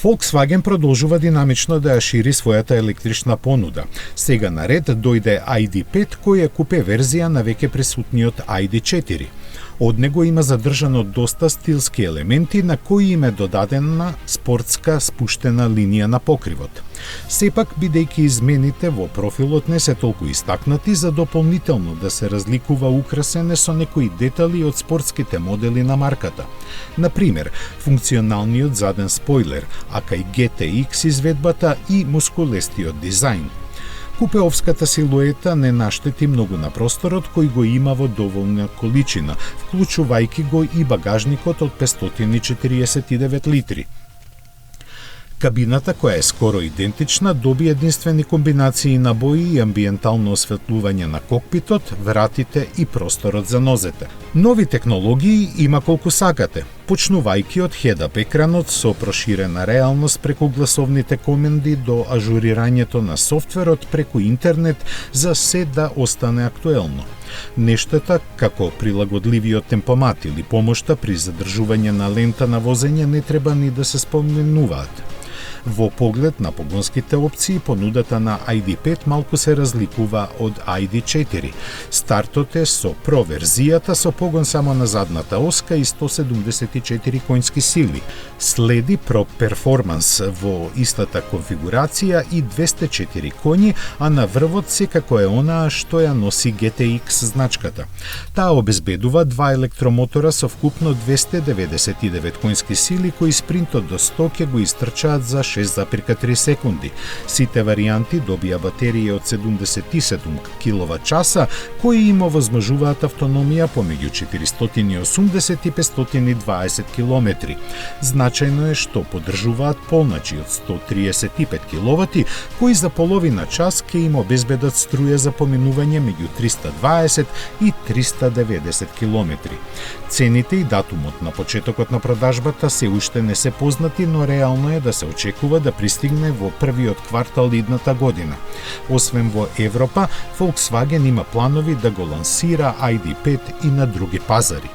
Volkswagen продолжува динамично да ја шири својата електрична понуда. Сега на ред дојде ID.5 кој е купе верзија на веќе присутниот ID.4. Од него има задржано доста стилски елементи на кои им е додадена спортска спуштена линија на покривот. Сепак, бидејќи измените во профилот не се толку истакнати, за дополнително да се разликува украсене со некои детали од спортските модели на марката. Например, функционалниот заден спойлер, а кај GTX изведбата и мускулестиот дизајн. Купеовската силуета не наштети многу на просторот кој го има во доволна количина, вклучувајќи го и багажникот од 549 литри. Кабината, која е скоро идентична, доби единствени комбинации на бои и амбиентално осветлување на кокпитот, вратите и просторот за нозете. Нови технологии има колку сакате, почнувајќи од head-up екранот со проширена реалност преку гласовните коменди до ажурирањето на софтверот преку интернет за се да остане актуелно. Нештата, како прилагодливиот темпомат или помошта при задржување на лента на возење не треба ни да се споменуваат. Во поглед на погонските опции, понудата на ID.5 малку се разликува од ID.4. Стартот е со Pro верзијата со погон само на задната оска и 174 конски сили. Следи Pro Performance во истата конфигурација и 204 коњи, а на врвот секако е онаа што ја носи GTX значката. Таа обезбедува два електромотора со вкупно 299 конски сили кои спринтот до 100 ќе го истрчаат за 6,3 секунди. Сите варијанти добија батерија од 77 киловат-часа, кои им овозможуваат автономија помеѓу 480 и 520 километри. Значајно е што поддржуваат полначи од 135 киловати, кои за половина час ќе им обезбедат струја за поминување меѓу 320 и 390 километри. Цените и датумот на почетокот на продажбата се уште не се познати, но реално е да се очекува да пристигне во првиот квартал идната година. Освен во Европа, Volkswagen има планови да го лансира ID.5 и на други пазари.